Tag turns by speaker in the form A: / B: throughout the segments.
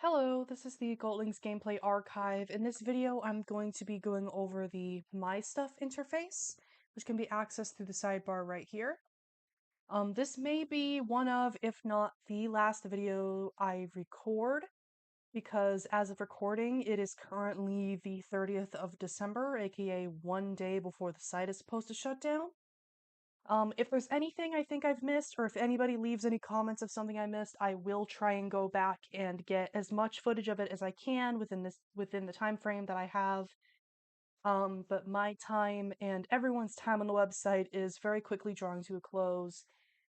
A: Hello, this is the Goatlings gameplay archive. In this video, I'm going to be going over the My Stuff interface, which can be accessed through the sidebar right here. This may be one of, if not the last video I record, because as of recording, it is currently the 30th of December, aka one day before the site is supposed to shut down. If there's anything I think I've missed, or if anybody leaves any comments of something I missed, I will try and go back and get as much footage of it as I can within the time frame that I have. But my time and everyone's time on the website is very quickly drawing to a close.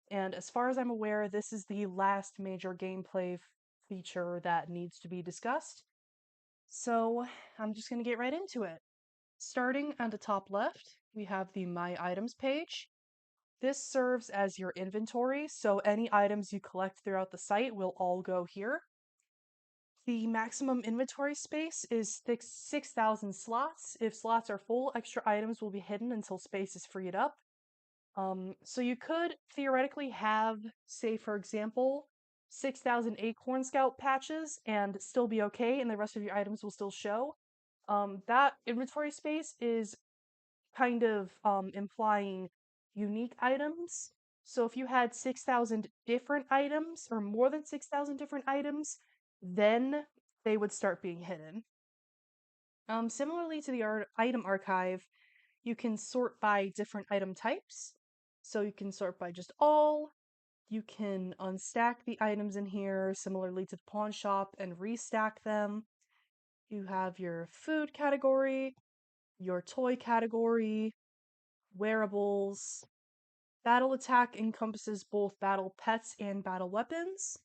A: And as far as I'm aware, this is the last major gameplay feature that needs to be discussed. So I'm just going to get right into it. Starting at the top left, we have the My Items page. This serves as your inventory, so any items you collect throughout the site will all go here. The maximum inventory space is 6,000 slots. If slots are full, extra items will be hidden until space is freed up. So you could theoretically have, say for example, 6,000 Acorn Scout patches and still be okay, and the rest of your items will still show. That inventory space is kind of implying unique items. So if you had 6,000 different items or more than 6,000 different items, then they would start being hidden. Similarly to the item archive, you can sort by different item types. So you can sort by just all. You can unstack the items in here, similarly to the pawn shop, and restack them. You have your food category, your toy category, wearables. Battle attack encompasses both battle pets and battle weapons.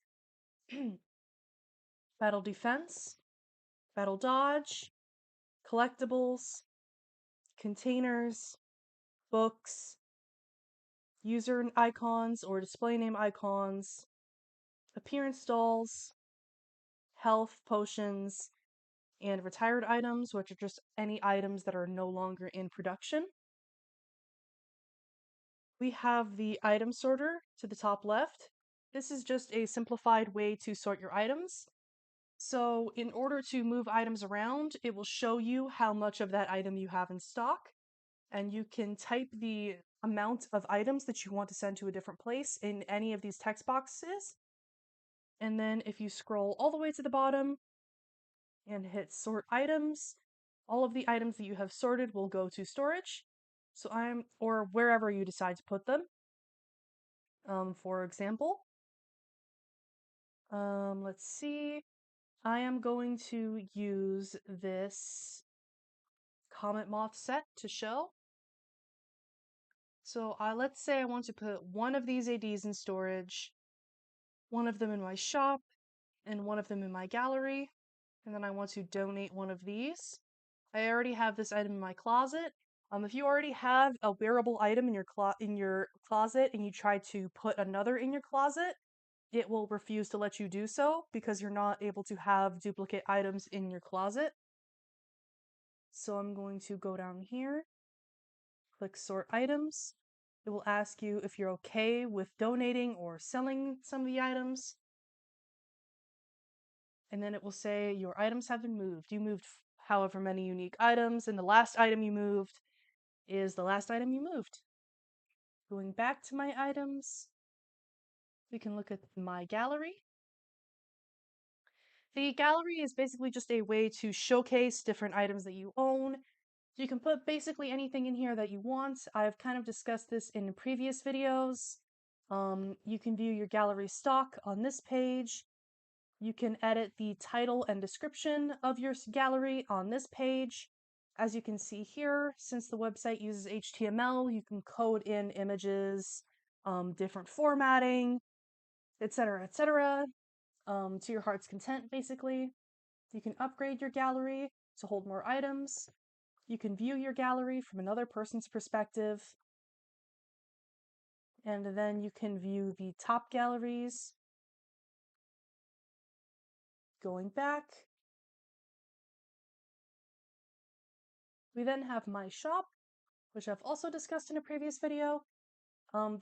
A: Battle defense, battle dodge, collectibles, containers, books, user icons or display name icons, appearance dolls, health potions, and retired items, which are just any items that are no longer in production. We have the item sorter to the top left. This is just a simplified way to sort your items. So in order to move items around, it will show you how much of that item you have in stock, and you can type the amount of items that you want to send to a different place in any of these text boxes. And then if you scroll all the way to the bottom and hit sort items, all of the items that you have sorted will go to storage. Or wherever you decide to put them. For example, let's see. I am going to use this Comet Moth set to show. So let's say I want to put one of these ADs in storage, one of them in my shop, and one of them in my gallery, and then I want to donate one of these. I already have this item in my closet. If you already have a wearable item in your closet and you try to put another in your closet, it will refuse to let you do so because you're not able to have duplicate items in your closet. So I'm going to go down here, click sort items. It will ask you if you're okay with donating or selling some of the items. And then it will say your items have been moved. You moved however many unique items, and the last item you moved is the last item you moved. Going back to my items, we can look at my gallery. The gallery is basically just a way to showcase different items that you own. You can put basically anything in here that you want. I've kind of discussed this in previous videos. You can view your gallery stock on this page. You can edit the title and description of your gallery on this page. As you can see here, since the website uses HTML, you can code in images, different formatting, etc., etc., to your heart's content, basically. You can upgrade your gallery to hold more items. You can view your gallery from another person's perspective. And then you can view the top galleries. Going back. We then have my shop, which I've also discussed in a previous video.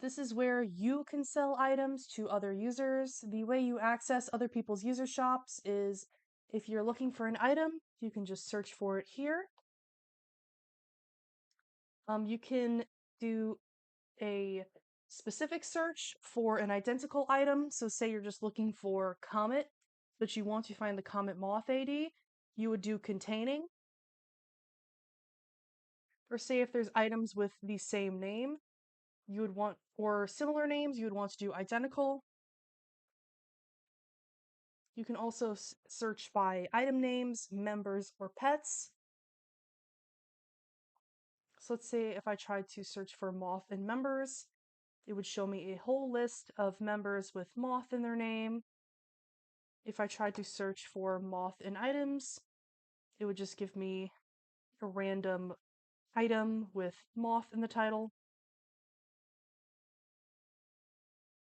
A: This is where you can sell items to other users. The way you access other people's user shops is if you're looking for an item, you can just search for it here. You can do a specific search for an identical item. So say you're just looking for Comet, but you want to find the Comet Moth AD, you would do containing. Or say if there's items with the same name, you would want, or similar names, you would want to do identical. You can also search by item names, members, or pets. So let's say if I tried to search for moth and members, it would show me a whole list of members with moth in their name. If I tried to search for moth and items, it would just give me a random item with moth in the title.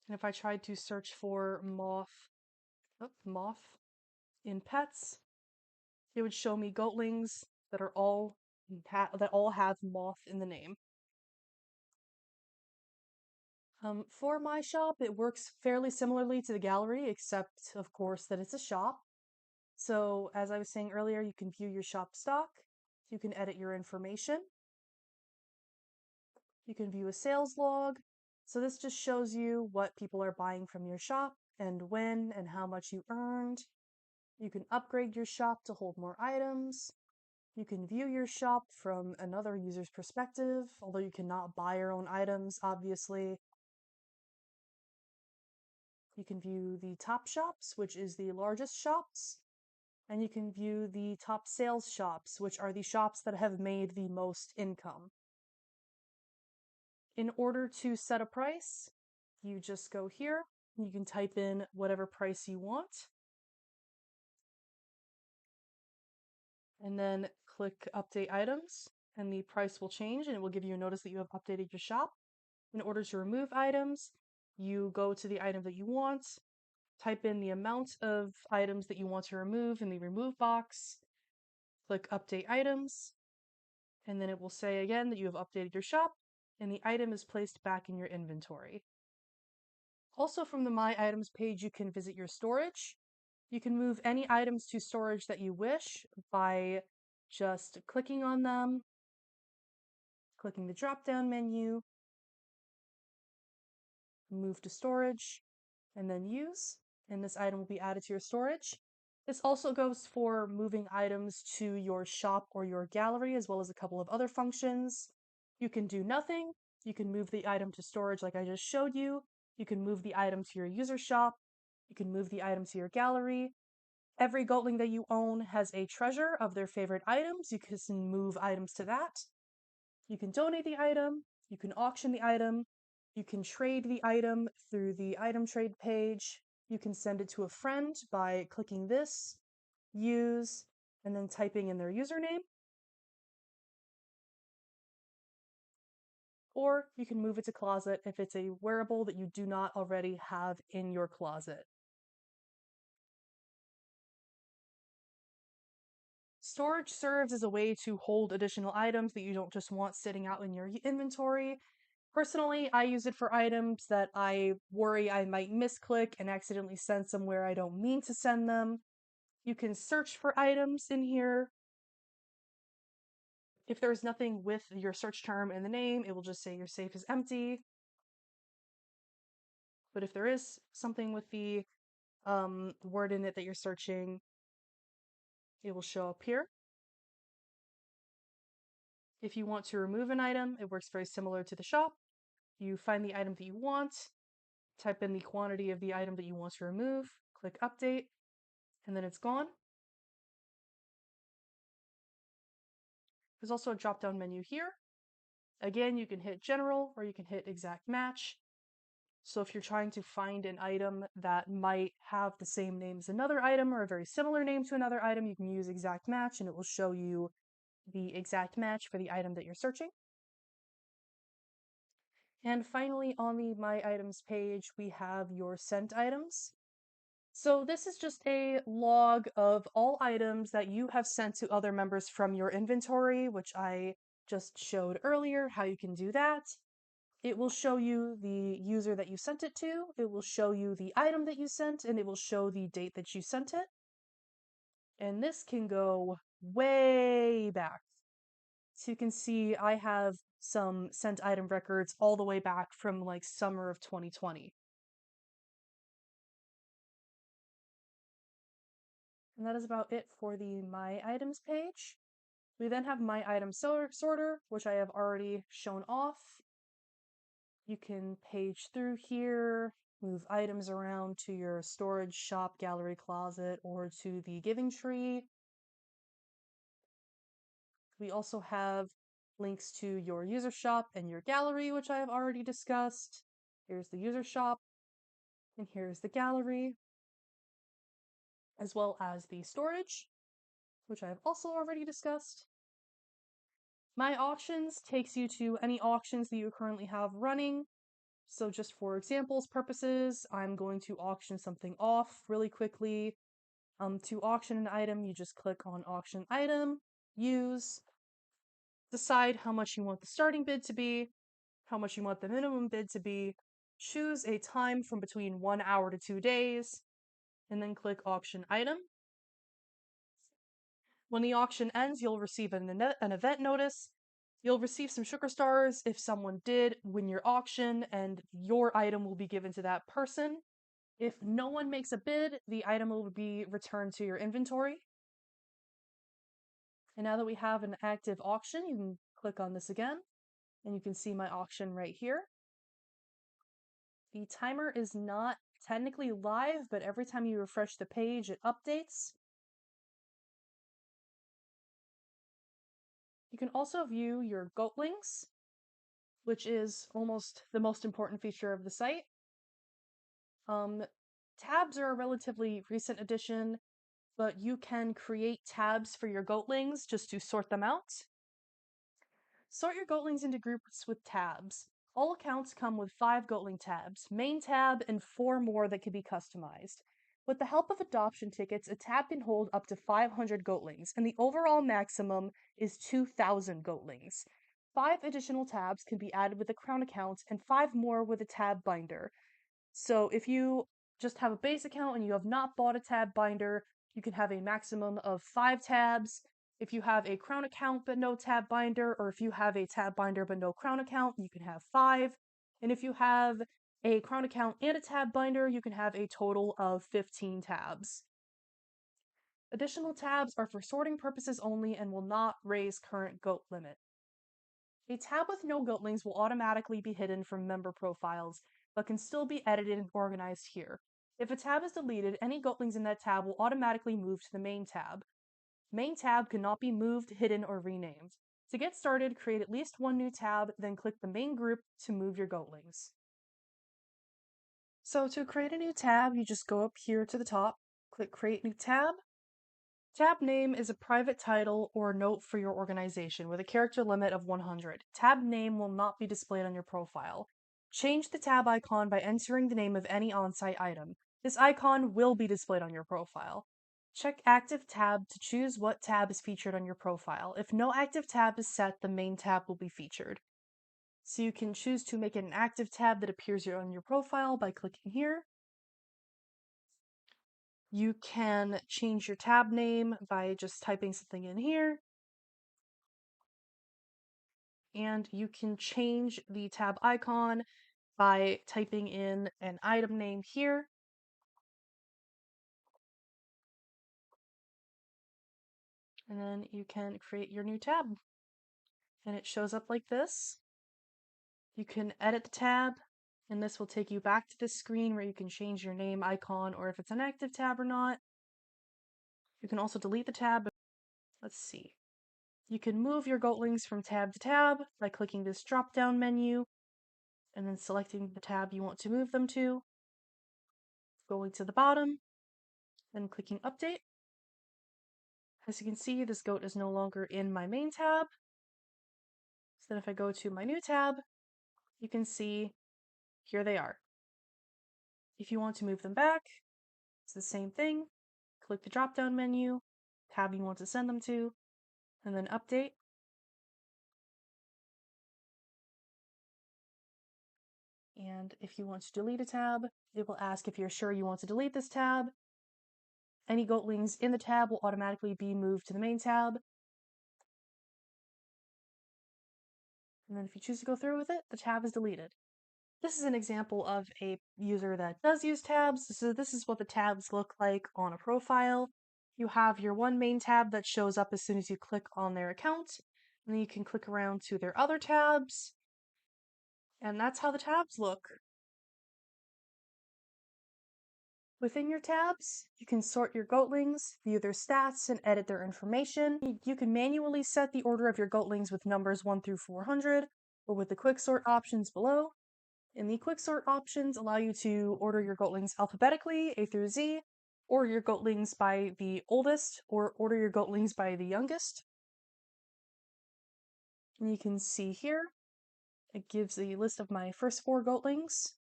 A: And if I tried to search for moth in pets, it would show me goatlings that are all have moth in the name. For my shop, it works fairly similarly to the gallery, except, of course, that it's a shop. So, as I was saying earlier, you can view your shop stock, you can edit your information, you can view a sales log. So this just shows you what people are buying from your shop and when and how much you earned. You can upgrade your shop to hold more items. You can view your shop from another user's perspective, although you cannot buy your own items, obviously. You can view the top shops, which is the largest shops, and you can view the top sales shops, which are the shops that have made the most income. In order to set a price, you just go here, you can type in whatever price you want, and then click update items, and the price will change and it will give you a notice that you have updated your shop. In order to remove items, you go to the item that you want, type in the amount of items that you want to remove in the remove box, click update items, and then it will say again that you have updated your shop and the item is placed back in your inventory. Also from the My Items page, you can visit your storage. You can move any items to storage that you wish by just clicking on them, clicking the drop-down menu, move to storage, and then use, and this item will be added to your storage. This also goes for moving items to your shop or your gallery, as well as a couple of other functions. You can do nothing. You can move the item to storage like I just showed you. You can move the item to your user shop. You can move the item to your gallery. Every Goatling that you own has a treasure of their favorite items. You can move items to that. You can donate the item. You can auction the item. You can trade the item through the item trade page. You can send it to a friend by clicking this, use, and then typing in their username. Or you can move it to closet if it's a wearable that you do not already have in your closet. Storage serves as a way to hold additional items that you don't just want sitting out in your inventory. Personally, I use it for items that I worry I might misclick and accidentally send somewhere I don't mean to send them. You can search for items in here. If there's nothing with your search term in the name, it will just say your safe is empty. But if there is something with the word in it that you're searching, it will show up here. If you want to remove an item, it works very similar to the shop. You find the item that you want, type in the quantity of the item that you want to remove, click update, and then it's gone. There's also a drop-down menu here. Again, you can hit general or you can hit exact match. So if you're trying to find an item that might have the same name as another item or a very similar name to another item, you can use exact match and it will show you the exact match for the item that you're searching. And finally, on the My Items page, we have your sent items. So this is just a log of all items that you have sent to other members from your inventory, which I just showed earlier how you can do that. It will show you the user that you sent it to, it will show you the item that you sent, and it will show the date that you sent it. And this can go way back. So you can see I have some sent item records all the way back from like summer of 2020. And that is about it for the My Items page. We then have My Item Sorter, which I have already shown off. You can page through here, move items around to your storage, shop, gallery, closet, or to the giving tree. We also have links to your user shop and your gallery, which I have already discussed. Here's the user shop, and here's the gallery, as well as the storage, which I have also already discussed. My auctions takes you to any auctions that you currently have running. So just for examples purposes, I'm going to auction something off really quickly. To auction an item, you just click on auction item, use, decide how much you want the starting bid to be, how much you want the minimum bid to be, choose a time from between 1 hour to 2 days, and then click auction item. When the auction ends, you'll receive an event notice. You'll receive some sugar stars if someone did win your auction, and your item will be given to that person. If no one makes a bid, the item will be returned to your inventory. And now that we have an active auction, you can click on this again, and you can see my auction right here. The timer is not technically live, but every time you refresh the page, it updates. You can also view your Goatlings, which is almost the most important feature of the site. Tabs are a relatively recent addition, but you can create tabs for your Goatlings just to sort them out. Sort your Goatlings into groups with tabs. All accounts come with 5 Goatling tabs, main tab, and 4 more that can be customized. With the help of adoption tickets, a tab can hold up to 500 Goatlings, and the overall maximum is 2,000 Goatlings. 5 additional tabs can be added with a crown account, and 5 more with a tab binder. So if you just have a base account and you have not bought a tab binder, you can have a maximum of 5 tabs. If you have a crown account but no tab binder, or if you have a tab binder but no crown account, you can have 5. And if you have a crown account and a tab binder, you can have a total of 15 tabs. Additional tabs are for sorting purposes only and will not raise current goat limit. A tab with no goatlings will automatically be hidden from member profiles, but can still be edited and organized here. If a tab is deleted, any goatlings in that tab will automatically move to the main tab. Main tab cannot be moved, hidden, or renamed. To get started, create at least one new tab, then click the main group to move your goatlings. So to create a new tab, you just go up here to the top, click Create New Tab. Tab name is a private title or note for your organization with a character limit of 100. Tab name will not be displayed on your profile. Change the tab icon by entering the name of any on-site item. This icon will be displayed on your profile. Check Active Tab to choose what tab is featured on your profile. If no active tab is set, the main tab will be featured. So you can choose to make it an active tab that appears on your profile by clicking here. You can change your tab name by just typing something in here. And you can change the tab icon by typing in an item name here. And then you can create your new tab. And it shows up like this. You can edit the tab, and this will take you back to this screen where you can change your name icon or if it's an active tab or not. You can also delete the tab. Let's see. You can move your Goatlings from tab to tab by clicking this drop-down menu and then selecting the tab you want to move them to, going to the bottom, then clicking Update. As you can see, this goat is no longer in my main tab. So then if I go to my new tab, you can see here they are. If you want to move them back, it's the same thing. Click the drop-down menu, tab you want to send them to, and then Update. And if you want to delete a tab, it will ask if you're sure you want to delete this tab. Any goatlings in the tab will automatically be moved to the main tab. And then if you choose to go through with it, the tab is deleted. This is an example of a user that does use tabs. So this is what the tabs look like on a profile. You have your one main tab that shows up as soon as you click on their account. And then you can click around to their other tabs. And that's how the tabs look. Within your tabs, you can sort your goatlings, view their stats, and edit their information. You can manually set the order of your goatlings with numbers 1 through 400, or with the quick sort options below. And the quick sort options allow you to order your goatlings alphabetically, A through Z, or your goatlings by the oldest, or order your goatlings by the youngest. And you can see here, it gives a list of my first 4 goatlings.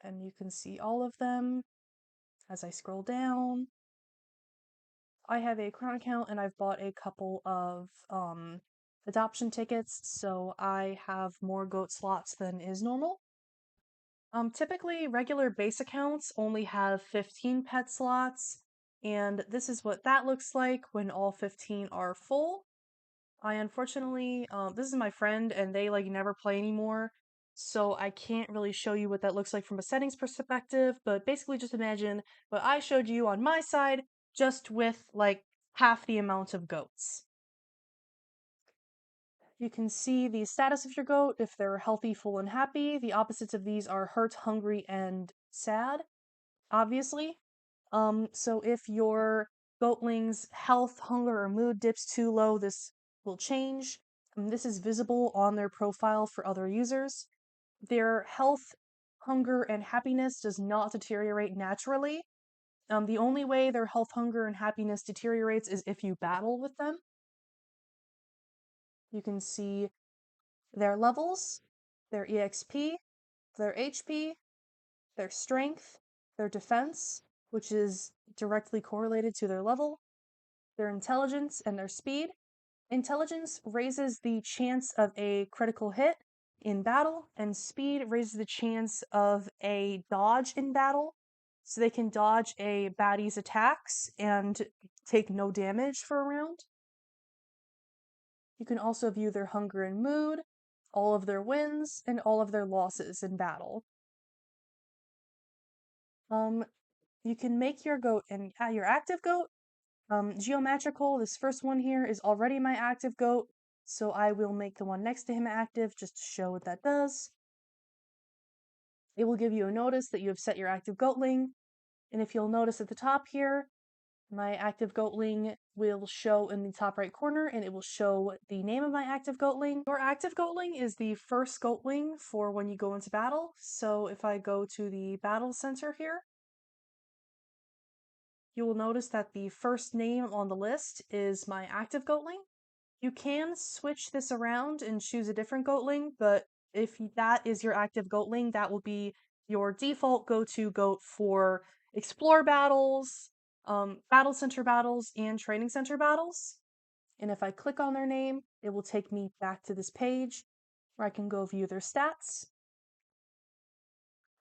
A: And you can see all of them as I scroll down. I have a Crown account and I've bought a couple of adoption tickets, so I have more goat slots than is normal. Typically, regular base accounts only have 15 pet slots, and this is what that looks like when all 15 are full. I unfortunately, this is my friend, and they like never play anymore, so I can't really show you what that looks like from a settings perspective, but basically just imagine what I showed you on my side, just with like half the amount of goats. You can see the status of your goat, if they're healthy, full, and happy. The opposites of these are hurt, hungry, and sad, obviously. So if your goatling's health, hunger, or mood dips too low, this will change. This is visible on their profile for other users. Their health, hunger, and happiness does not deteriorate naturally. The only way their health, hunger, and happiness deteriorates is if you battle with them. You can see their levels, their EXP, their HP, their strength, their defense, which is directly correlated to their level, their intelligence, and their speed. Intelligence raises the chance of a critical hit in battle, and speed raises the chance of a dodge in battle. So they can dodge a baddie's attacks and take no damage for a round. You can also view their hunger and mood, all of their wins, and all of their losses in battle. You can make your goat and your active goat geometrical. This first one here is already my active goat, so I will make the one next to him active just to show what that does. It will give you a notice that you have set your active goatling, and if you'll notice at the top here, my active goatling will show in the top right corner, and it will show the name of my active goatling. Your active goatling is the first goatling for when you go into battle, so if I go to the battle center here, you will notice that the first name on the list is my active goatling. You can switch this around and choose a different goatling, but if that is your active goatling, that will be your default go-to goat for explore battles, battle center battles, and training center battles. And if I click on their name, it will take me back to this page where I can go view their stats.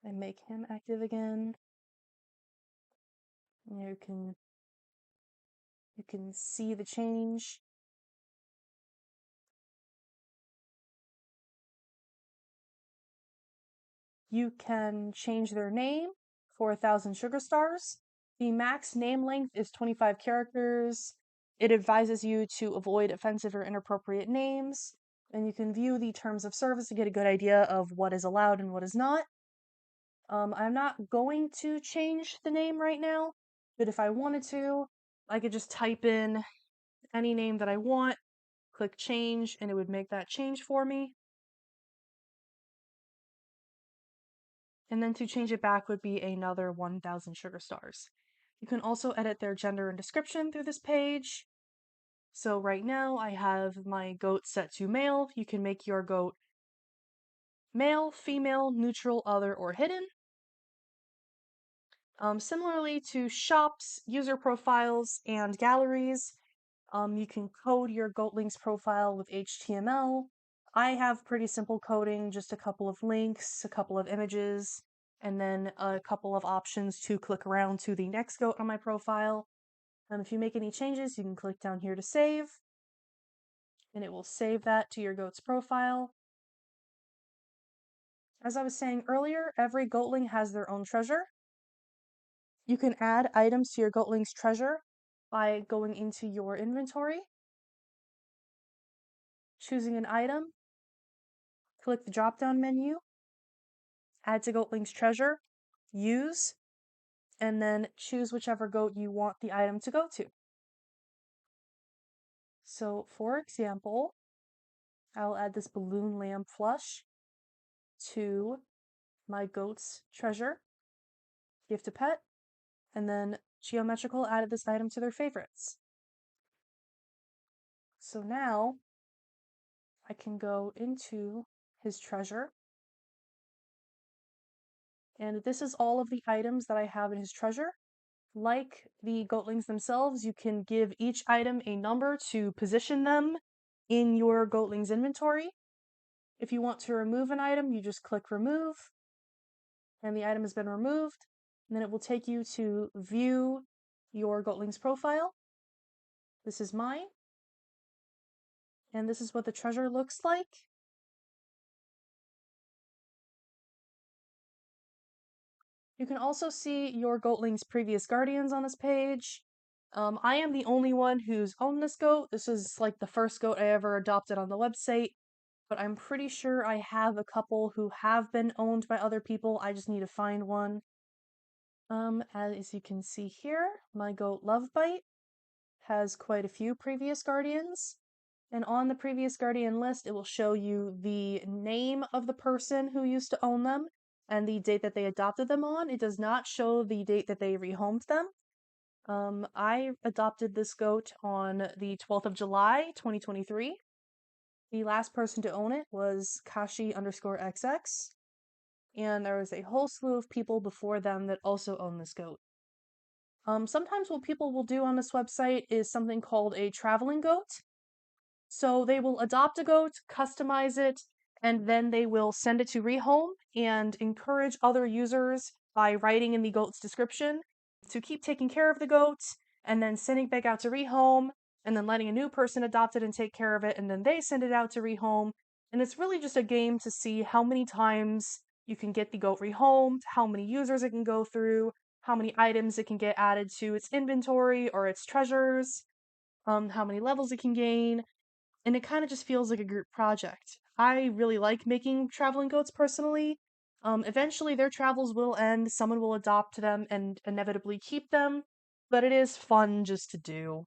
A: I make him active again. And you can see the change. You can change their name for 1,000 sugar stars. The max name length is 25 characters. It advises you to avoid offensive or inappropriate names, and you can view the terms of service to get a good idea of what is allowed and what is not. I'm not going to change the name right now, but if I wanted to, I could just type in any name that I want, click change, and it would make that change for me. And then to change it back would be another 1,000 sugar stars. You can also edit their gender and description through this page. So right now I have my goat set to male. You can make your goat male, female, neutral, other, or hidden. Similarly to shops, user profiles, and galleries, you can code your Goatlings profile with HTML. I have pretty simple coding, just a couple of links, a couple of images, and then a couple of options to click around to the next goat on my profile. If you make any changes, you can click down here to save, and it will save that to your goat's profile. As I was saying earlier, every goatling has their own treasure. You can add items to your goatling's treasure by going into your inventory, choosing an item, click the drop-down menu, add to goatling's treasure, use, and then choose whichever goat you want the item to go to. So for example, I'll add this balloon lamb flush to my goat's treasure, gift a pet, and then Geometrical added this item to their favorites. So now I can go into his treasure, and this is all of the items that I have in his treasure. Like the goatlings themselves, you can give each item a number to position them in your goatlings inventory. If you want to remove an item, you just click remove, and the item has been removed. And then it will take you to view your goatlings profile. This is mine, and this is what the treasure looks like. You can also see your goatling's previous guardians on this page. I am the only one who's owned this goat. This is like the first goat I ever adopted on the website, but I'm pretty sure I have a couple who have been owned by other people. I just need to find one. As you can see here, my goat Lovebite has quite a few previous guardians. And on the previous guardian list, it will show you the name of the person who used to own them and the date that they adopted them on. It does not show the date that they rehomed them. I adopted this goat on the 12th of July, 2023. The last person to own it was Kashi_XX, and there was a whole slew of people before them that also own this goat. Sometimes what people will do on this website is something called a traveling goat. So they will adopt a goat, customize it, and then they will send it to rehome and encourage other users by writing in the goat's description to keep taking care of the goat and then sending it back out to rehome and then letting a new person adopt it and take care of it and then they send it out to rehome. And it's really just a game to see how many times you can get the goat rehomed, how many users it can go through, how many items it can get added to its inventory or its treasures, how many levels it can gain, and it kind of just feels like a group project. I really like making traveling goats personally. Eventually their travels will end, someone will adopt them and inevitably keep them, but it is fun just to do.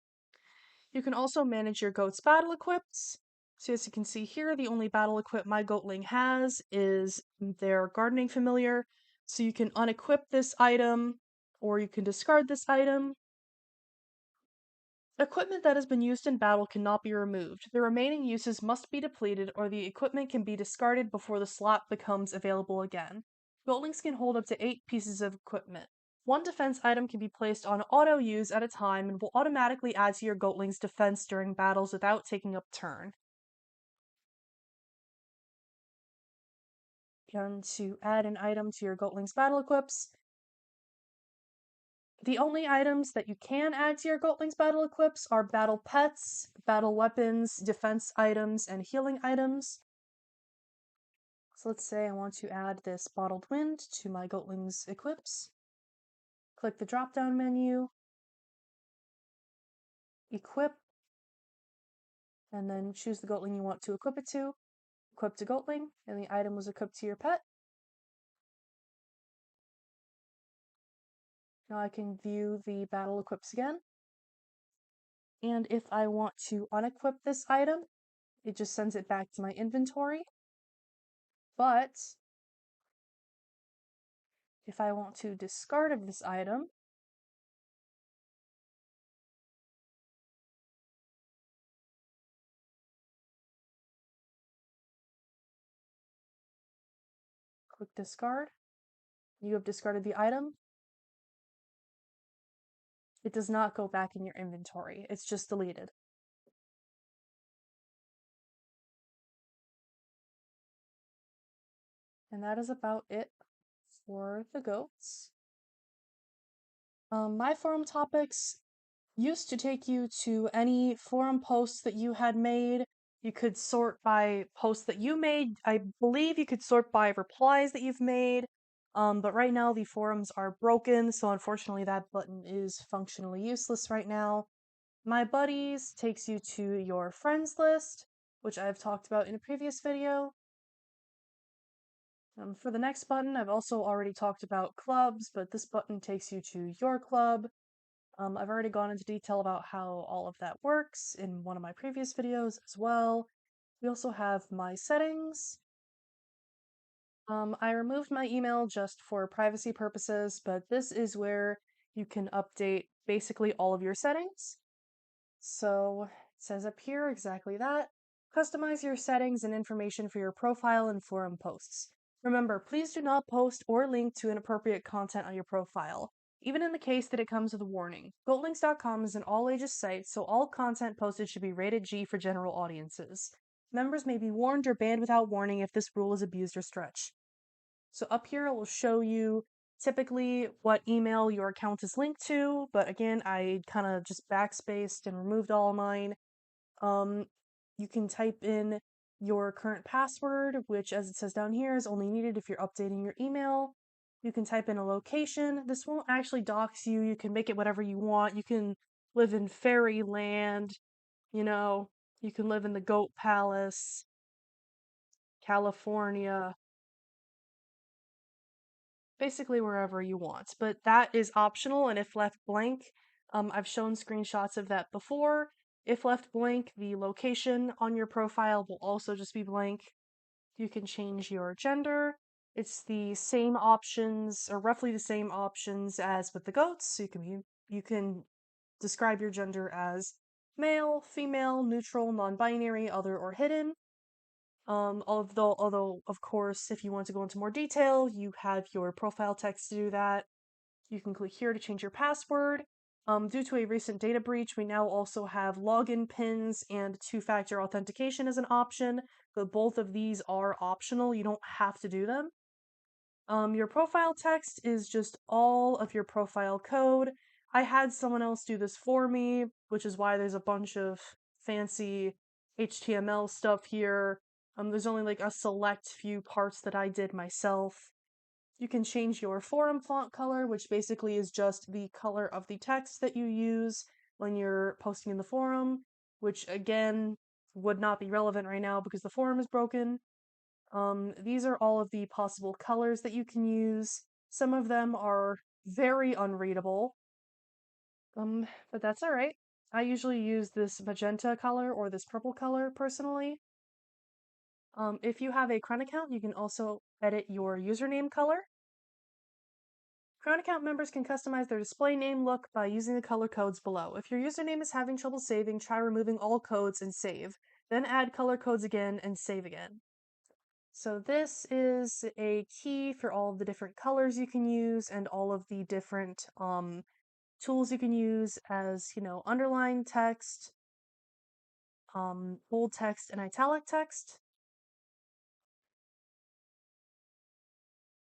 A: You can also manage your goat's battle equips. So as you can see here, the only battle equip my goatling has is their gardening familiar. So you can unequip this item, or you can discard this item. Equipment that has been used in battle cannot be removed. The remaining uses must be depleted or the equipment can be discarded before the slot becomes available again. Goatlings can hold up to 8 pieces of equipment. One defense item can be placed on auto use at a time and will automatically add to your goatling's defense during battles without taking up turn. And to add an item to your goatling's battle equips, the only items that you can add to your Goatlings battle equips are battle pets, battle weapons, defense items, and healing items. So let's say I want to add this bottled wind to my Goatlings equips. Click the drop-down menu, equip, and then choose the Goatling you want to equip it to. Equip to Goatling, and the item was equipped to your pet. Now I can view the battle equips again. And if I want to unequip this item, it just sends it back to my inventory. But if I want to discard of this item, click discard. You have discarded the item. It does not go back in your inventory. It's just deleted. And that is about it for the goats. My forum topics used to take you to any forum posts that you had made. You could sort by posts that you made. I believe you could sort by replies that you've made. But right now the forums are broken, so unfortunately that button is functionally useless right now. My buddies takes you to your friends list, which I've talked about in a previous video. For the next button, I've also already talked about clubs, but this button takes you to your club. I've already gone into detail about how all of that works in one of my previous videos as well. We also have my settings. I removed my email just for privacy purposes, but this is where you can update basically all of your settings. So it says up here exactly that. Customize your settings and information for your profile and forum posts. Remember, please do not post or link to inappropriate content on your profile, even in the case that it comes with a warning. Goatlings.com is an all-ages site, so all content posted should be rated G for general audiences. Members may be warned or banned without warning if this rule is abused or stretched. So up here it will show you typically what email your account is linked to, but again, I kind of just backspaced and removed all of mine. You can type in your current password, which, as it says down here, is only needed if you're updating your email. You can type in a location. This won't actually dox you. You can make it whatever you want. You can live in fairyland, you know, you can live in the Goat Palace, California, basically wherever you want. But that is optional, and if left blank, I've shown screenshots of that before. If left blank, the location on your profile will also just be blank. You can change your gender. It's the same options, or roughly the same options as with the goats. You can describe your gender as male, female, neutral, non-binary, other, or hidden. Although, of course, if you want to go into more detail, you have your profile text to do that. You can click here to change your password. Due to a recent data breach, we now also have login pins and two-factor authentication as an option, but both of these are optional. You don't have to do them. Your profile text is just all of your profile code. I had someone else do this for me, which is why there's a bunch of fancy HTML stuff here. There's only like a select few parts that I did myself. You can change your forum font color, which basically is just the color of the text that you use when you're posting in the forum, which again would not be relevant right now because the forum is broken. These are all of the possible colors that you can use. Some of them are very unreadable, but that's alright. I usually use this magenta color or this purple color personally. If you have a Crown account, you can also edit your username color. Crown account members can customize their display name look by using the color codes below. If your username is having trouble saving, try removing all codes and save. Then add color codes again and save again. So this is a key for all of the different colors you can use and all of the different tools you can use as, underline text, bold text, and italic text.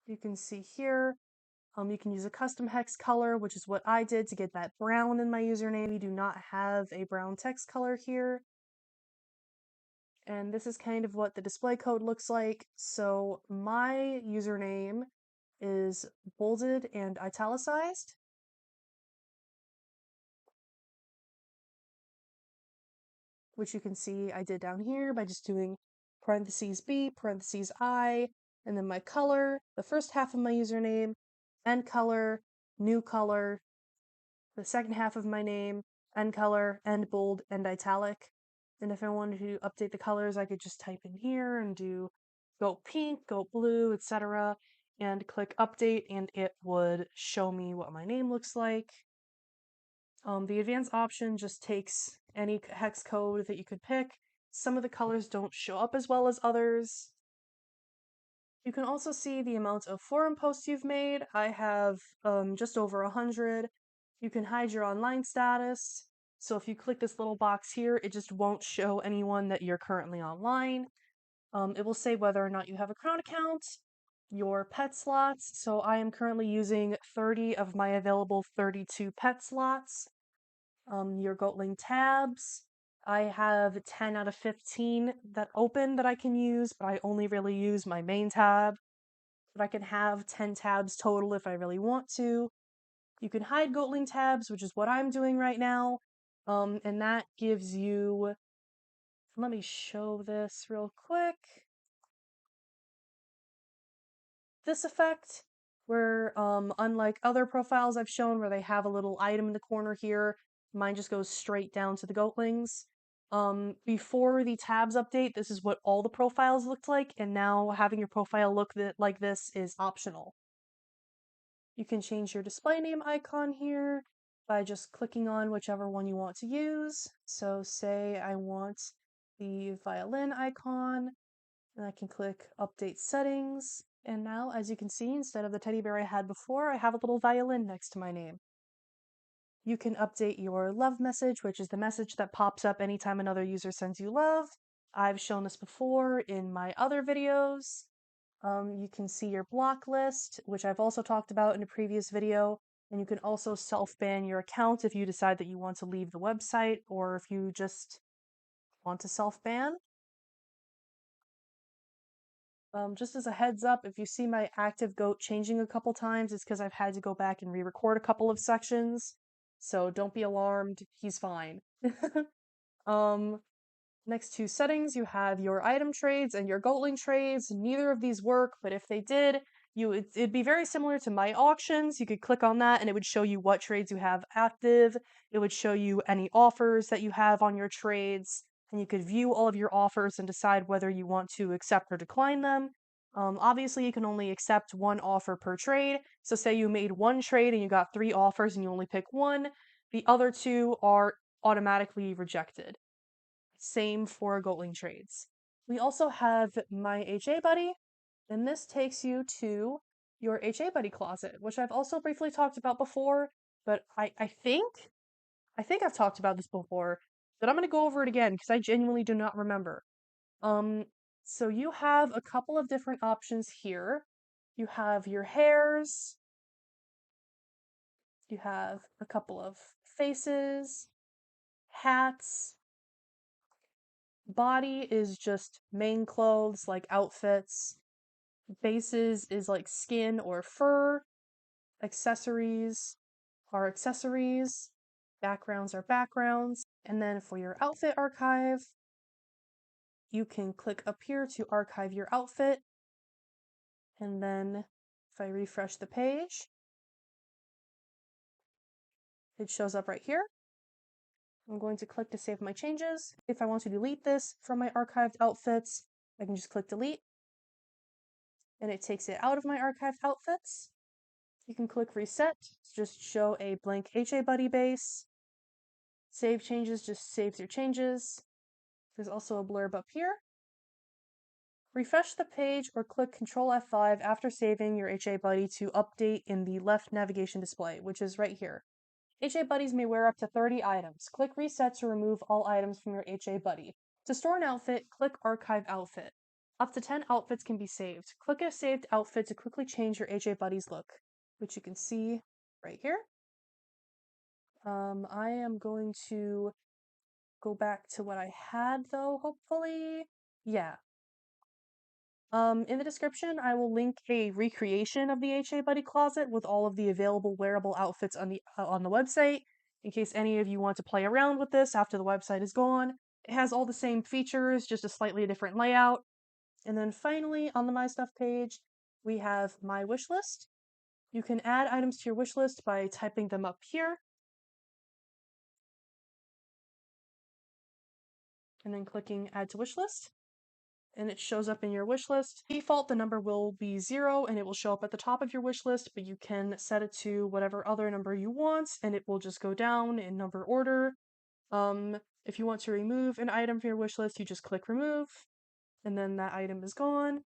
A: You can see here, you can use a custom hex color, which is what I did to get that brown in my username. We do not have a brown text color here. And this is kind of what the display code looks like. So my username is bolded and italicized. Which you can see I did down here by just doing parentheses B, parentheses I, and then my color, the first half of my username, end color, new color, the second half of my name, end color, end bold, end italic. And if I wanted to update the colors, I could just type in here and do goat pink, goat blue, etc. and click update, and it would show me what my name looks like. The advanced option just takes any hex code that you could pick. Some of the colors don't show up as well as others. You can also see the amount of forum posts you've made. I have just over 100. You can hide your online status. So if you click this little box here, it just won't show anyone that you're currently online. It will say whether or not you have a Crown account. your pet slots. So I am currently using 30 of my available 32 pet slots. Your Goatling tabs. I have 10 out of 15 that open that I can use, but I only really use my main tab. But I can have 10 tabs total if I really want to. You can hide Goatling tabs, which is what I'm doing right now. And that gives you, let me show this real quick. This effect, where unlike other profiles I've shown where they have a little item in the corner here, mine just goes straight down to the Goatlings. Before the tabs update, this is what all the profiles looked like, and now having your profile look like this is optional. You can change your display name icon here by just clicking on whichever one you want to use. So say I want the violin icon, and I can click update settings. And now, as you can see, instead of the teddy bear I had before, I have a little violin next to my name. You can update your love message, which is the message that pops up anytime another user sends you love. I've shown this before in my other videos. You can see your block list, which I've also talked about in a previous video, and you can also self-ban your account if you decide that you want to leave the website or if you just want to self-ban. Just as a heads up, if you see my active goat changing a couple times, it's because I've had to go back and re-record a couple of sections, so don't be alarmed, he's fine. um, Next to settings, you have your item trades and your Goatling trades. Neither of these work, but if they did, it'd be very similar to my auctions. You could click on that and it would show you what trades you have active. It would show you any offers that you have on your trades, and you could view all of your offers and decide whether you want to accept or decline them. Obviously, you can only accept one offer per trade. So say you made one trade and you got 3 offers and you only pick one, the other 2 are automatically rejected. Same for Goatling trades. We also have My HA Buddy, and this takes you to your HA Buddy closet, which I've also briefly talked about before, but I think I've talked about this before, but I'm gonna go over it again because I genuinely do not remember. Um, so you have a couple of different options here. You have your hairs, you have a couple of faces, hats. Body is just main clothes like outfits. Bases is like skin or fur. Accessories are accessories. Backgrounds are backgrounds. And then for your outfit archive, you can click up here to archive your outfit. And then if I refresh the page, it shows up right here. I'm going to click to save my changes. If I want to delete this from my archived outfits, I can just click delete, and it takes it out of my archived outfits. You can click reset to just show a blank HA Buddy base. Save changes just saves your changes. There's also a blurb up here. Refresh the page or click Ctrl F5 after saving your HA Buddy to update in the left navigation display, which is right here. HA Buddies may wear up to 30 items. Click Reset to remove all items from your HA Buddy. To store an outfit, click Archive Outfit. Up to 10 outfits can be saved. Click a saved outfit to quickly change your HA Buddy's look, which you can see right here. I am going to go back to what I had though, hopefully. Yeah. In the description, I will link a recreation of the HA Buddy closet with all of the available wearable outfits on the website, in case any of you want to play around with this after the website is gone. It has all the same features, just a slightly different layout. And then finally, on the My Stuff page, we have My Wishlist. You can add items to your wish list by typing them up here, and then clicking Add to Wish List. And it shows up in your wish list. Default, the number will be 0 and it will show up at the top of your wish list, but you can set it to whatever other number you want and it will just go down in number order. If you want to remove an item from your wish list, you just click remove and then that item is gone.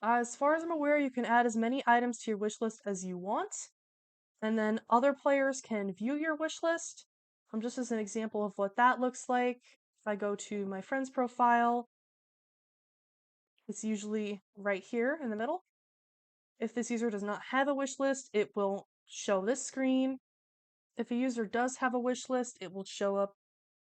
A: As far as I'm aware, you can add as many items to your wish list as you want, and then other players can view your wish list. Just as an example of what that looks like, if I go to my friend's profile, It's usually right here in the middle. If this user does not have a wish list, it will show this screen. If a user does have a wish list, it will show up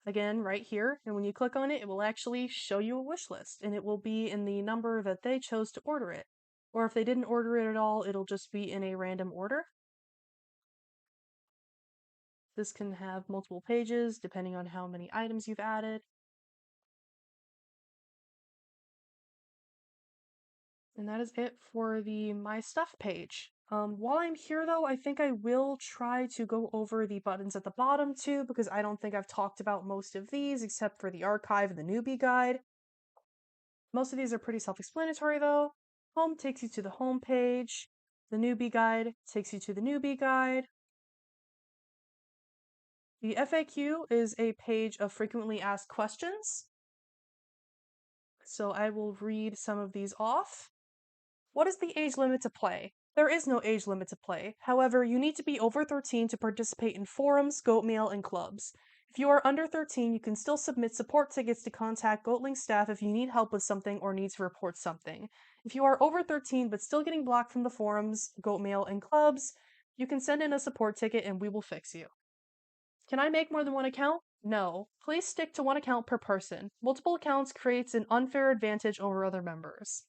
A: again right here. And when you click on it, it will actually show you a wish list, and it will be in the number that they chose to order it. Or if they didn't order it at all, it'll just be in a random order. This can have multiple pages depending on how many items you've added. And that is it for the My Stuff page. While I'm here though, I think I will try to go over the buttons at the bottom too, because I don't think I've talked about most of these except for the archive and the newbie guide. Most of these are pretty self-explanatory though. Home takes you to the home page. The newbie guide takes you to the newbie guide. The FAQ is a page of frequently asked questions. So I will read some of these off. What is the age limit to play? There is no age limit to play. However, you need to be over 13 to participate in forums, goatmail, and clubs. If you are under 13, you can still submit support tickets to contact Goatling staff if you need help with something or need to report something. If you are over 13 but still getting blocked from the forums, goatmail, and clubs, you can send in a support ticket and we will fix you. Can I make more than one account? No. Please stick to one account per person. Multiple accounts creates an unfair advantage over other members.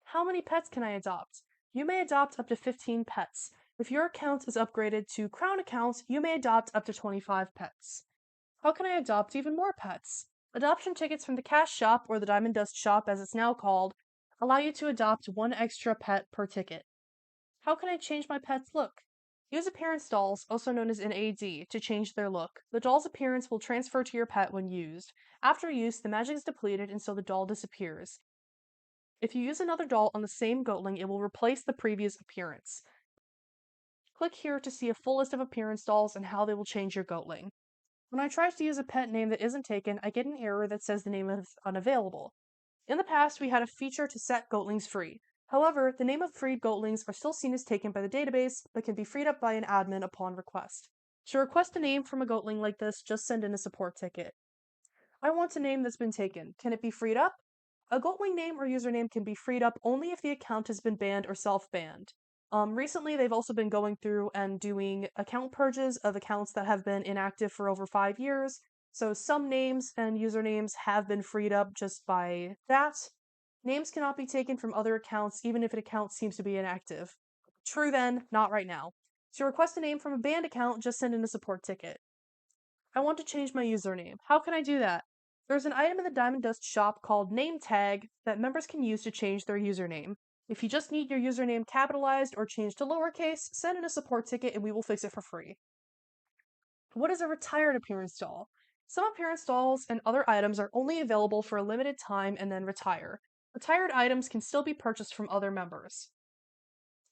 A: How many pets can I adopt? You may adopt up to 15 pets. If your account is upgraded to Crown account, you may adopt up to 25 pets. How can I adopt even more pets? Adoption tickets from the Cash Shop, or the Diamond Dust Shop as it's now called, allow you to adopt one extra pet per ticket. How can I change my pet's look? Use appearance dolls, also known as an AD, to change their look. The doll's appearance will transfer to your pet when used. After use, the magic is depleted and so the doll disappears. If you use another doll on the same goatling, it will replace the previous appearance. Click here to see a full list of appearance dolls and how they will change your goatling. When I try to use a pet name that isn't taken, I get an error that says the name is unavailable. In the past, we had a feature to set goatlings free. However, the name of freed goatlings are still seen as taken by the database, but can be freed up by an admin upon request. To request a name from a goatling like this, just send in a support ticket. I want a name that's been taken. Can it be freed up? A Goatling name or username can be freed up only if the account has been banned or self-banned. Recently, they've also been going through and doing account purges of accounts that have been inactive for over 5 years, so some names and usernames have been freed up just by that. Names cannot be taken from other accounts even if an account seems to be inactive. True then, not right now. To request a name from a banned account, just send in a support ticket. I want to change my username. How can I do that? There's an item in the Diamond Dust shop called Name Tag that members can use to change their username. If you just need your username capitalized or changed to lowercase, send in a support ticket and we will fix it for free. What is a retired appearance doll? Some appearance dolls and other items are only available for a limited time and then retire. Retired items can still be purchased from other members.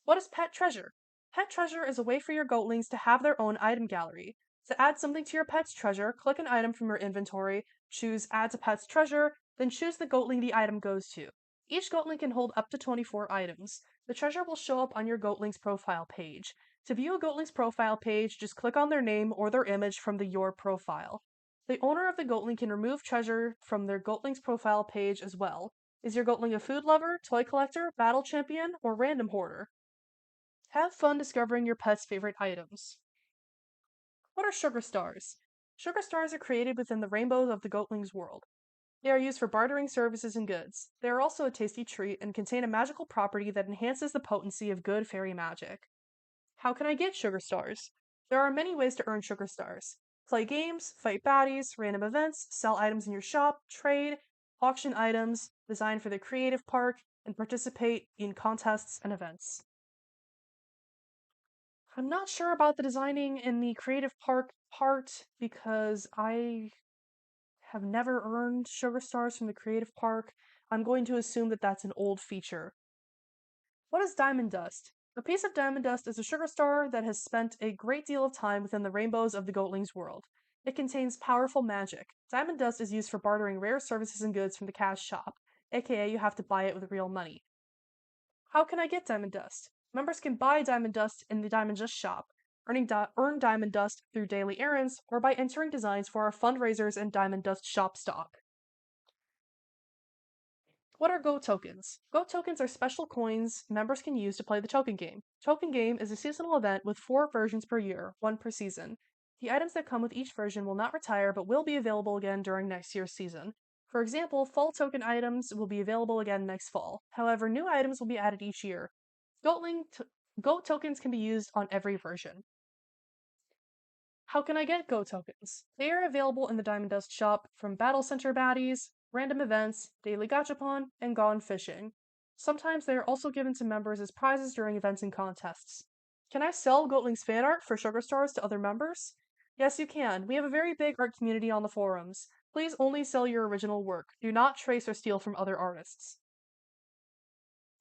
A: What is Pet Treasure? Pet Treasure is a way for your goatlings to have their own item gallery. To add something to your pet's treasure, click an item from your inventory, choose Add to Pet's Treasure, then choose the goatling the item goes to. Each goatling can hold up to 24 items. The treasure will show up on your goatling's profile page. To view a goatling's profile page, just click on their name or their image from the Your profile. The owner of the goatling can remove treasure from their goatling's profile page as well. Is your goatling a food lover, toy collector, battle champion, or random hoarder? Have fun discovering your pet's favorite items. What are sugar stars? Sugar stars are created within the rainbows of the Goatlings world. They are used for bartering services and goods. They are also a tasty treat and contain a magical property that enhances the potency of good fairy magic. How can I get sugar stars? There are many ways to earn sugar stars. Play games, fight baddies, random events, sell items in your shop, trade, auction items, design for the creative park, and participate in contests and events. I'm not sure about the designing in the creative park part because I have never earned sugar stars from the creative park. I'm going to assume that that's an old feature. What is diamond dust? A piece of diamond dust is a sugar star that has spent a great deal of time within the rainbows of the Goatlings world. It contains powerful magic. Diamond dust is used for bartering rare services and goods from the cash shop, aka you have to buy it with real money. How can I get diamond dust? Members can buy diamond dust in the Diamond Dust shop, earn diamond dust through daily errands, or by entering designs for our fundraisers and diamond dust shop stock. What are Go tokens? Go tokens are special coins members can use to play the token game. Token game is a seasonal event with 4 versions per year, 1 per season. The items that come with each version will not retire but will be available again during next year's season. For example, fall token items will be available again next fall. However, new items will be added each year. Goat tokens can be used on every version. How can I get Go tokens? They are available in the Diamond Dust shop from Battle Center baddies, random events, daily gachapon, and gone fishing. Sometimes they are also given to members as prizes during events and contests. Can I sell Goatlings fan art for Sugar Stars to other members? Yes, you can. We have a very big art community on the forums. Please only sell your original work. Do not trace or steal from other artists.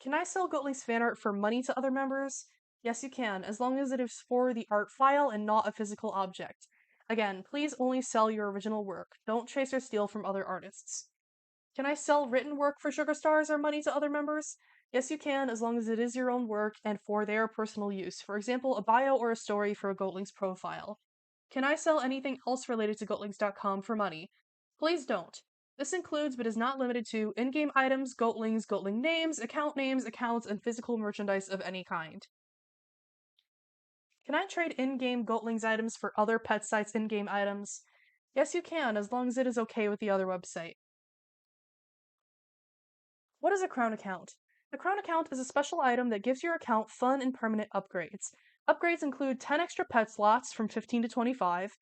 A: Can I sell Goatling's fan art for money to other members? Yes, you can, as long as it is for the art file and not a physical object. Again, please only sell your original work. Don't trace or steal from other artists. Can I sell written work for Sugar Stars or money to other members? Yes, you can, as long as it is your own work and for their personal use. For example, a bio or a story for a Goatlings profile. Can I sell anything else related to Goatlings.com for money? Please don't. This includes but is not limited to in-game items, Goatlings, Goatling names, accounts, and physical merchandise of any kind. Can I trade in-game Goatlings items for other pet sites' in-game items? Yes, you can, as long as it is okay with the other website. What is a crown account? The crown account is a special item that gives your account fun and permanent upgrades. Upgrades include 10 extra pet slots from 15 to 25,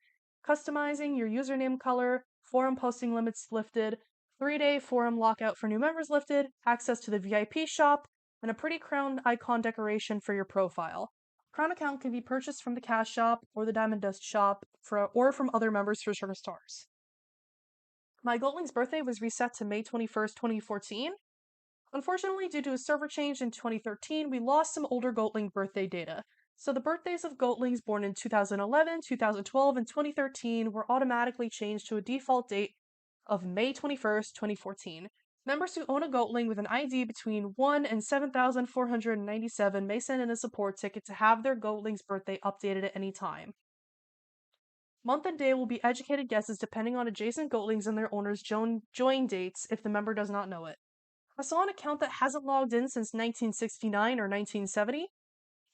A: customizing your username color, forum posting limits lifted, 3-day forum lockout for new members lifted, access to the VIP shop, and a pretty crown icon decoration for your profile. Crown account can be purchased from the Cash Shop or the Diamond Dust Shop or from other members for Sugar Stars. My Goatling's birthday was reset to May 21st, 2014. Unfortunately, due to a server change in 2013, we lost some older Goatling birthday data. So the birthdays of Goatlings born in 2011, 2012, and 2013 were automatically changed to a default date of May 21st, 2014. Members who own a Goatling with an ID between 1 and 7,497 may send in a support ticket to have their Goatling's birthday updated at any time. Month and day will be educated guesses depending on adjacent Goatlings and their owners' join dates if the member does not know it. I saw an account that hasn't logged in since 1969 or 1970.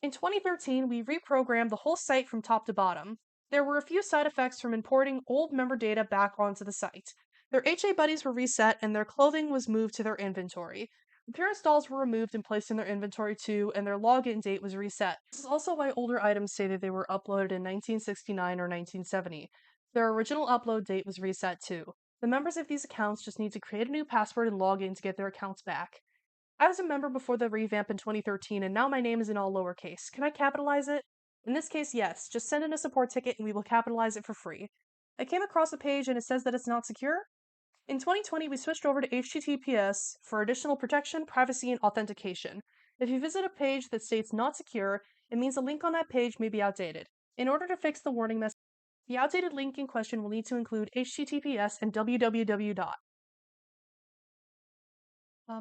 A: In 2013, we reprogrammed the whole site from top to bottom. There were a few side effects from importing old member data back onto the site. Their HA buddies were reset and their clothing was moved to their inventory. Appearance dolls were removed and placed in their inventory too, and their login date was reset. This is also why older items say that they were uploaded in 1969 or 1970. Their original upload date was reset too. The members of these accounts just need to create a new password and log in to get their accounts back. I was a member before the revamp in 2013, and now my name is in all lowercase. Can I capitalize it? In this case, yes. Just send in a support ticket and we will capitalize it for free. I came across a page and it says that it's not secure. In 2020, we switched over to HTTPS for additional protection, privacy, and authentication. If you visit a page that states not secure, it means the link on that page may be outdated. In order to fix the warning message, the outdated link in question will need to include HTTPS and www.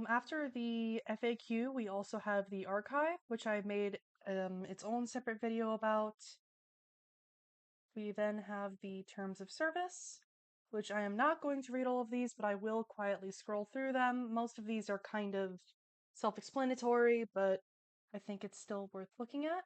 A: After the FAQ, we also have the archive, which I've made its own separate video about. We then have the terms of service, which I am not going to read all of these, but I will quietly scroll through them. Most of these are kind of self-explanatory, but I think it's still worth looking at.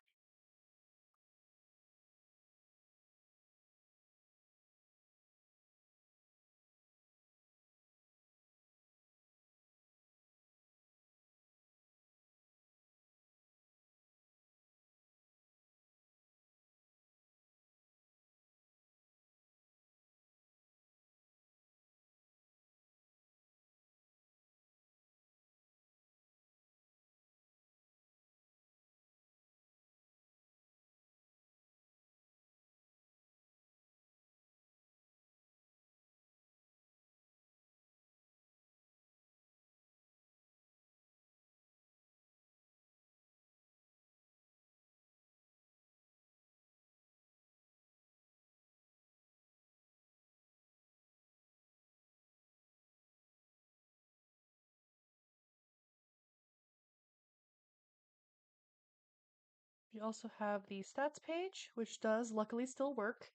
A: We also have the stats page, which does luckily still work.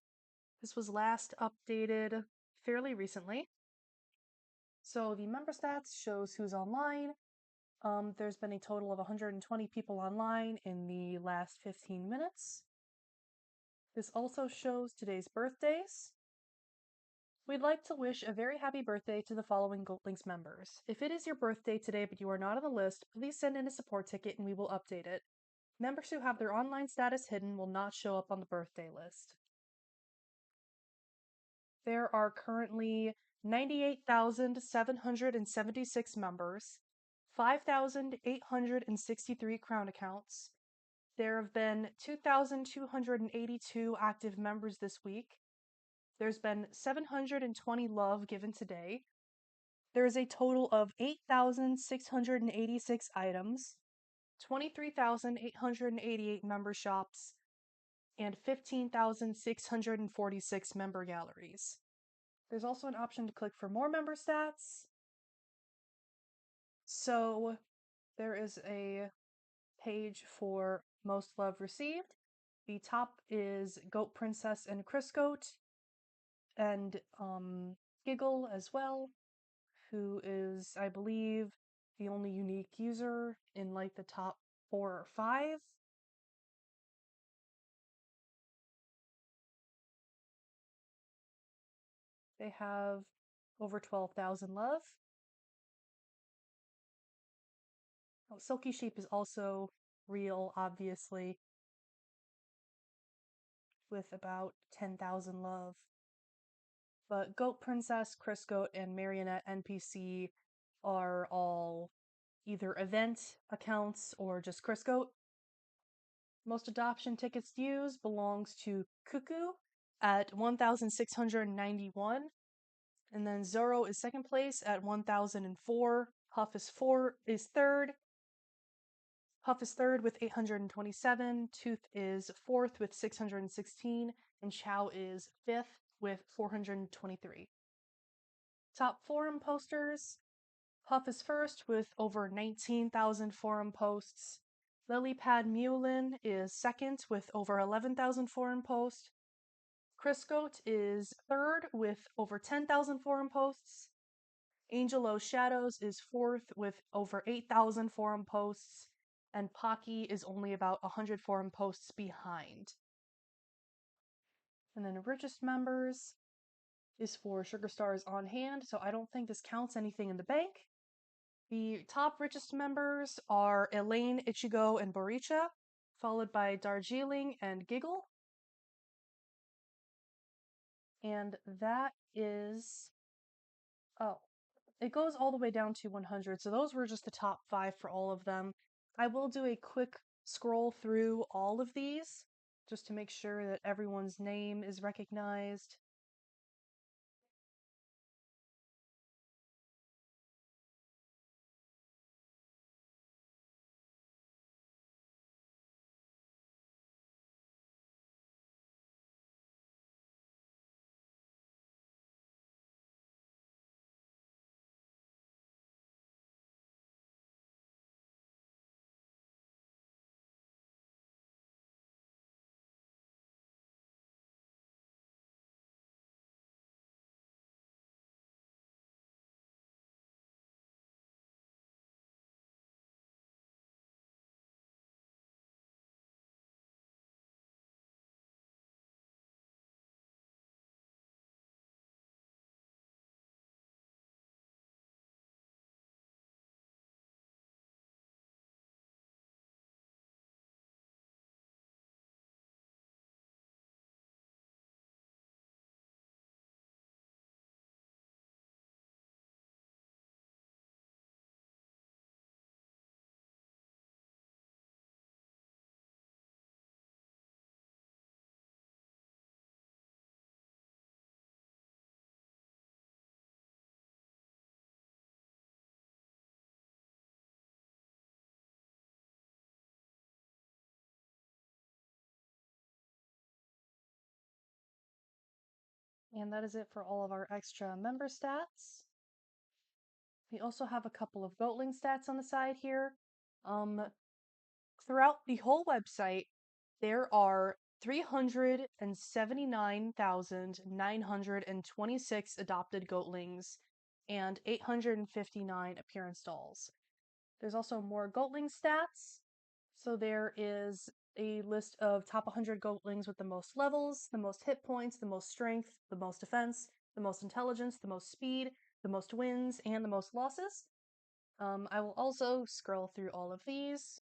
A: This was last updated fairly recently. So the member stats shows who's online. There's been a total of 120 people online in the last 15 minutes. This also shows today's birthdays. We'd like to wish a very happy birthday to the following Goatlings members. If it is your birthday today but you are not on the list, please send in a support ticket and we will update it. Members who have their online status hidden will not show up on the birthday list. There are currently 98,776 members, 5,863 Crown accounts. There have been 2,282 active members this week. There's been 720 love given today. There is a total of 8,686 items, 23,888 member shops, and 15,646 member galleries. There's also an option to click for more member stats. So there is a page for most love received. The top is Goat Princess and Chris Goat, and Giggle as well, who is, I believe, the only unique user in like the top 4 or 5. They have over 12,000 love. Oh, Silky Sheep is also real, obviously, with about 10,000 love. But Goat Princess, Chris Goat, and Marionette NPC are all either event accounts or just Chris Goat. Most adoption tickets used belongs to Cuckoo at 1,691, and then Zoro is second place at 1,004. Huff is third. Huff is third with 827. Tooth is fourth with 616, and Chow is fifth with 423. Top forum posters. Huff is first with over 19,000 forum posts. Lilypad Mulin is second with over 11,000 forum posts. Chris Goat is third with over 10,000 forum posts. Angel O Shadows is fourth with over 8,000 forum posts. And Pocky is only about 100 forum posts behind. And then richest members is for Sugar Stars on hand, so I don't think this counts anything in the bank. The top richest members are Elaine, Ichigo, and Boricha, followed by Darjeeling and Giggle. And that is... oh, it goes all the way down to 100, so those were just the top 5 for all of them. I will do a quick scroll through all of these, just to make sure that everyone's name is recognized. And that is it for all of our extra member stats. We also have a couple of Goatling stats on the side here. Throughout the whole website, there are 379,926 adopted Goatlings, and 859 appearance dolls. There's also more Goatling stats. So there is a list of top 100 Goatlings with the most levels, the most hit points, the most strength, the most defense, the most intelligence, the most speed, the most wins, and the most losses. I will also scroll through all of these.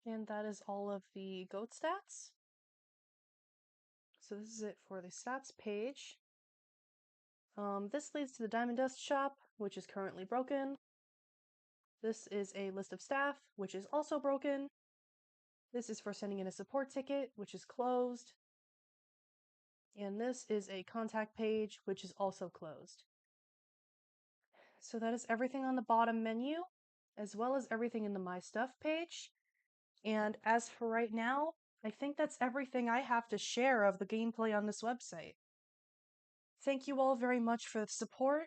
A: And that is all of the goat stats. So this is it for the stats page. This leads to the Diamond Dust shop, which is currently broken. This is a list of staff, which is also broken. This is for sending in a support ticket, which is closed. And this is a contact page, which is also closed. So that is everything on the bottom menu, as well as everything in the My Stuff page. And as for right now, I think that's everything I have to share of the gameplay on this website. Thank you all very much for the support.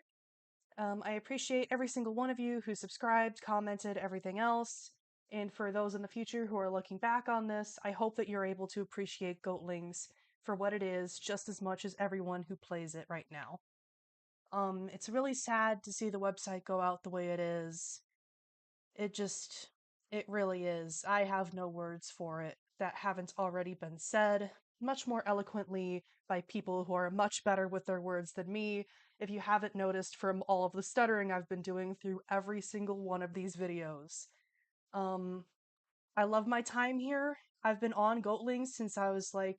A: I appreciate every single one of you who subscribed, commented, everything else. And for those in the future who are looking back on this, I hope that you're able to appreciate Goatlings for what it is just as much as everyone who plays it right now. It's really sad to see the website go out the way it is. It really is. I have no words for it that haven't already been said, much more eloquently by people who are much better with their words than me. If you haven't noticed from all of the stuttering I've been doing through every single one of these videos. I love my time here. I've been on Goatlings since I was like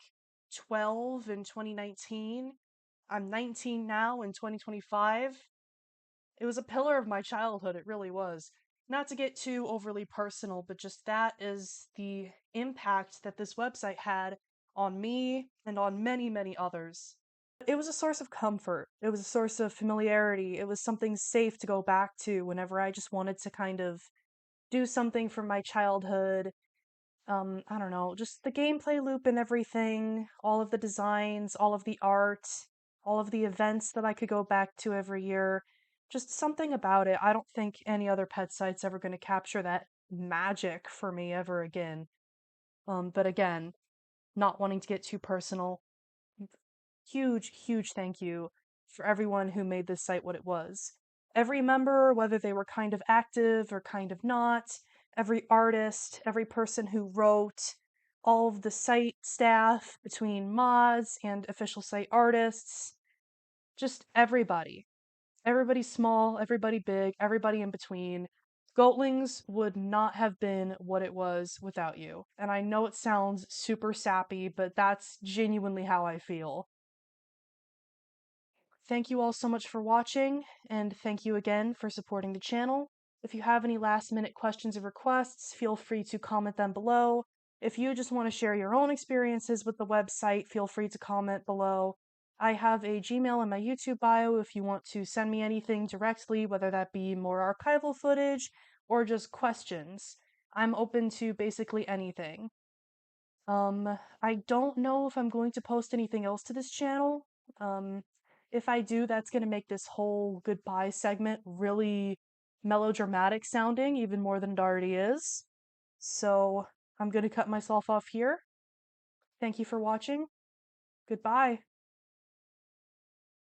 A: 12 in 2019. I'm 19 now in 2025. It was a pillar of my childhood, it really was. Not to get too overly personal, but just that is the impact that this website had on me and on many, many others. It was a source of comfort. It was a source of familiarity. It was something safe to go back to whenever I just wanted to kind of do something from my childhood. I don't know, just the gameplay loop and everything, all of the designs, all of the art, all of the events that I could go back to every year. Just something about it. I don't think any other pet site's ever going to capture that magic for me ever again. But again, not wanting to get too personal, huge, huge thank you for everyone who made this site what it was. Every member, whether they were kind of active or kind of not, every artist, every person who wrote, all of the site staff between mods and official site artists, just everybody. Everybody small, everybody big, everybody in between. Goatlings would not have been what it was without you. And I know it sounds super sappy, but that's genuinely how I feel. Thank you all so much for watching, and thank you again for supporting the channel. If you have any last minute questions or requests, feel free to comment them below. If you just want to share your own experiences with the website, feel free to comment below. I have a Gmail in my YouTube bio if you want to send me anything directly, whether that be more archival footage or just questions. I'm open to basically anything. I don't know if I'm going to post anything else to this channel. Um, if I do, that's going to make this whole goodbye segment really melodramatic sounding, even more than it already is. So I'm going to cut myself off here. Thank you for watching. Goodbye.